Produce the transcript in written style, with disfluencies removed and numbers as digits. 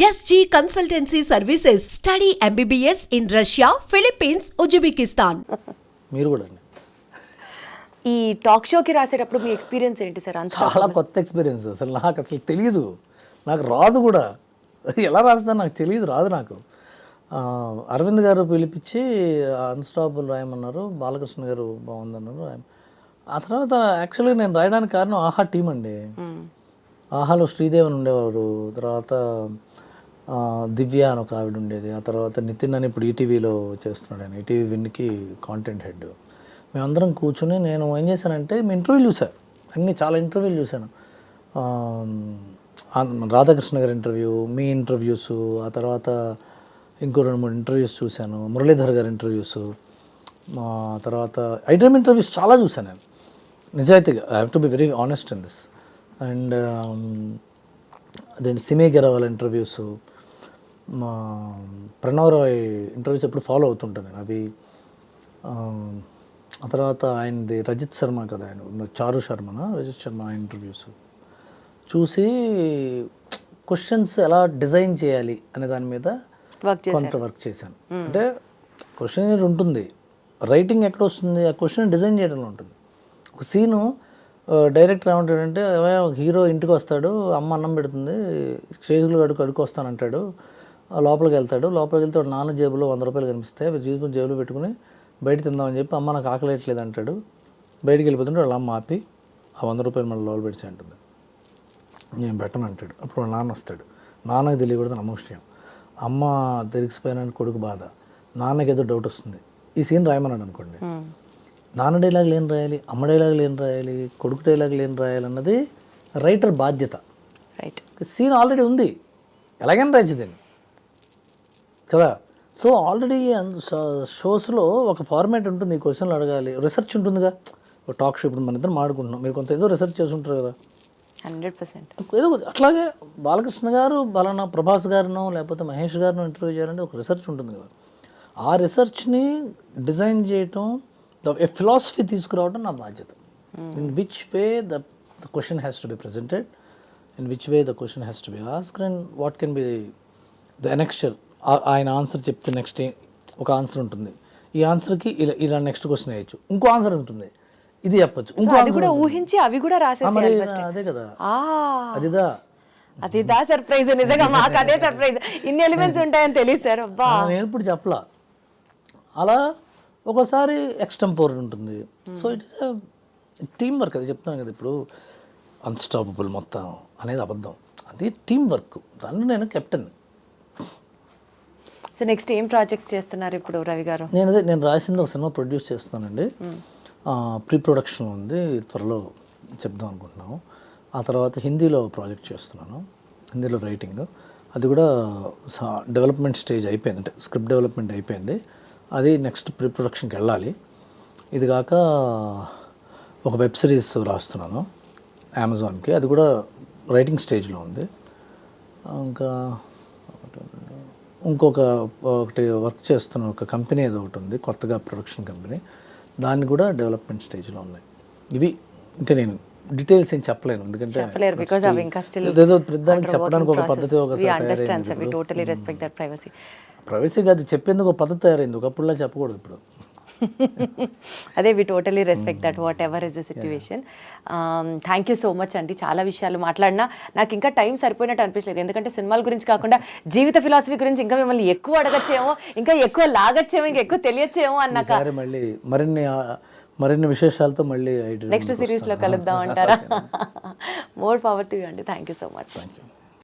SG Consultancy Services. Study MBBS in Russia, Philippines, Uzbekistan. మీరు కూడా అండి. ఈ టాక్ షోకి రాసేటప్పుడు మీ ఎక్స్పీరియన్స్ ఏంటి సార్? చాలా కొత్త ఎక్స్పీరియన్స్. నాకు అసలు తెలియదు, నాకు రాదు కూడా. ఎలా రాస్తుందో నాకు తెలియదు, రాదు నాకు. అరవింద్ గారు పిలిపించి అన్స్టాపబుల్ రాయమన్నారు, బాలకృష్ణ గారు బాగుందన్నారు. ఆ తర్వాత యాక్చువల్గా నేను రాయడానికి కారణం ఆహా టీం అండి. ఆహాలో శ్రీదేవన్ ఉండేవారు, తర్వాత దివ్య అని ఒక ఆవిడ ఉండేది, ఆ తర్వాత నితిన్ అని ఇప్పుడు ఈటీవీలో చేస్తున్నాడు. ఆయన ఈటీవీ విన్కి కాంటెంట్ హెడ్. మేమందరం కూర్చుని నేను ఏం చేశానంటే మీ ఇంటర్వ్యూలు చూశాను, అన్నీ చాలా ఇంటర్వ్యూలు చూశాను. రాధాకృష్ణ గారి ఇంటర్వ్యూ, మీ ఇంటర్వ్యూస్, ఆ తర్వాత ఇంకో 2-3 ఇంటర్వ్యూస్ చూశాను, మురళీధర్ గారి ఇంటర్వ్యూస్, తర్వాత ఐటమ్ ఇంటర్వ్యూస్ చాలా చూశాను నేను నిజాయితీగా. I have to be very honest in this. And అదేంటి సిమే గెరవాల ఇంటర్వ్యూస్, మా ప్రణవ్ రాయ్ ఇంటర్వ్యూస్ ఎప్పుడు ఫాలో అవుతుంటాను నేను అవి. ఆ తర్వాత ఆయనది రజిత్ శర్మ కదా, ఆయన చారు శర్మనా రజిత్ శర్మ, ఆయన ఇంటర్వ్యూస్ చూసి క్వశ్చన్స్ ఎలా డిజైన్ చేయాలి అనే దాని మీద కొంత వర్క్ చేశాను. అంటే క్వశ్చన్ ఉంటుంది, రైటింగ్ ఎక్కడ వస్తుంది, ఆ క్వశ్చన్ డిజైన్ చేయడంలో ఉంటుంది. ఒక సీను డైరెక్టర్ ఏమంటాడంటే, హీరో ఇంటికి వస్తాడు, అమ్మ అన్నం పెడుతుంది, చేతులు కడుక్కు వస్తానంటాడు, లోపలికి వెళ్తాడు, లోపలికి వెళ్తే వాడు నాన్న జేబులో 100 రూపాయలు కనిపిస్తాయి, అవి జీవితం జేబులో పెట్టుకుని బయట తిందామని చెప్పి, అమ్మ నాకు ఆకలేట్లేదు అంటాడు, బయటికి వెళ్ళిపోతుంటే వాళ్ళ అమ్మ ఆపి ఆ 100 రూపాయలు మళ్ళీ లోపల పెడిచి అంటుంది, నేను పెట్టను అంటాడు. అప్పుడు వాళ్ళ నాన్న వస్తాడు, నాన్నకి తెలియకూడదు అమ్మ విషయం, అమ్మ తెలిసిపోయిన కొడుకు బాధ, నాన్నకి ఏదో డౌట్ వస్తుంది. ఈ సీన్ రాయమన్నాడు అనుకోండి, నాన్న డైలాగులు ఏం రాయాలి, అమ్మ డైలాగులు ఏం రాయాలి, కొడుకు డైలాగులు ఏం రాయాలి అన్నది రైటర్ బాధ్యత. రైట్, సీన్ ఆల్రెడీ ఉంది, ఎలాగైనా రాయించదండి కదా. సో ఆల్రెడీ షోస్లో ఒక ఫార్మాట్ ఉంటుంది, ఈ క్వశ్చన్లు అడగాలి, రీసెర్చ్ ఉంటుందిగా. ఒక టాక్ షో ఇప్పుడు మన ఇద్దరు మాడుకుంటున్నాం, మీరు కొంత ఏదో రీసెర్చ్ చేసి ఉంటారు కదా. 100% ఏదో అట్లాగే బాలకృష్ణ గారు బలానా ప్రభాస్ గారినో లేకపోతే మహేష్ గారినో ఇంటర్వ్యూ చేయాలంటే ఒక రీసెర్చ్ ఉంటుంది కదా. ఆ రీసెర్చ్ని డిజైన్ చేయటం, ఏ ఫిలాసఫీ తీసుకురావడం నా బాధ్యత. In which way the question has to be presented, in which way the question has to be asked, and what can be the next. ఆయన ఆన్సర్ చెప్తే నెక్స్ట్ ఒక ఆన్సర్ ఉంటుంది, ఈ ఆన్సర్కి ఇలా నెక్స్ట్ క్వశ్చన్ వేయచ్చు, ఇంకో ఆన్సర్ ఉంటుంది, ఇది చెప్పచ్చు, ఇంకో ఆన్సర్ ఊహించి అవి కూడా రాసేయాలి. అదే కదా, అదిదా సర్ప్రైజ్. నిజంగా మాకు అదే సర్ప్రైజ్, ఇన్ని ఎలిమెంట్స్ ఉంటాయని తెలియదు సార్. అబ్బా, నేను ఇప్పుడు చెప్పలా. అలా ఒక్కోసారి ఎక్స్టెంపోర్ ఉంటుంది. So it is team work. అది చెప్తున్నాను కదా, ఇప్పుడు అన్స్టాపబుల్ మొత్తం అనేది అబద్ధం, అది టీం వర్క్, దాన్ని నేను కెప్టెన్. సో నెక్స్ట్ ఏం ప్రాజెక్ట్స్ చేస్తున్నారు ఇప్పుడు రవి గారు? నేను రాసింది ఒక సినిమా ప్రొడ్యూస్ చేస్తున్నానండి, ప్రీ ప్రొడక్షన్ ఉంది, త్వరలో చెప్దాం అనుకుంటున్నాము. ఆ తర్వాత హిందీలో ప్రాజెక్ట్ చేస్తున్నాను, హిందీలో రైటింగ్, అది కూడా డెవలప్మెంట్ స్టేజ్ అయిపోయింది, అంటే స్క్రిప్ట్ డెవలప్మెంట్ అయిపోయింది, అది నెక్స్ట్ ప్రీ ప్రొడక్షన్కి వెళ్ళాలి. ఇది కాక ఒక వెబ్ సిరీస్ రాస్తున్నాను అమెజాన్కి, అది కూడా రైటింగ్ స్టేజ్లో ఉంది. ఇంకా ఒకటి వర్క్ చేస్తున్న ఒక కంపెనీ ఏదో ఒకటి ఉంది, కొత్తగా ప్రొడక్షన్ కంపెనీ, దాన్ని కూడా డెవలప్మెంట్ స్టేజ్లో ఉన్నాయి. ఇవి ఇంకా నేను డీటెయిల్స్ ఏం చెప్పలేను, ఎందుకంటే ఏదో ప్రతిదానికి చెప్పడానికి ఒక పద్ధతి, ఒక ప్రైవసీ కాదు, చెప్పేందుకు ఒక పద్ధతి తయారైంది, ఒకప్పుడులా చెప్పకూడదు ఇప్పుడు. అదే, we totally respect that whatever is the situation. Thank you so much అండి. చాలా విషయాలు మాట్లాడినా నాకు ఇంకా టైం సరిపోయినట్టు అనిపించలేదు, ఎందుకంటే సినిమాల గురించి కాకుండా జీవిత ఫిలాసఫీ గురించి ఇంకా మిమ్మల్ని ఎక్కువ అడగచ్చేమో, ఇంకా ఎక్కువ లాగచ్చేమో, ఇంకా ఎక్కువ తెలియచ్చేమో అన్నాక మళ్ళీ మరిన్ని విశేషాలతో మళ్ళీ నెక్స్ట్ సిరీస్లో కలుద్దాం అంటారా? మోర్ పవర్ టు యూ అండి. Thank you so much.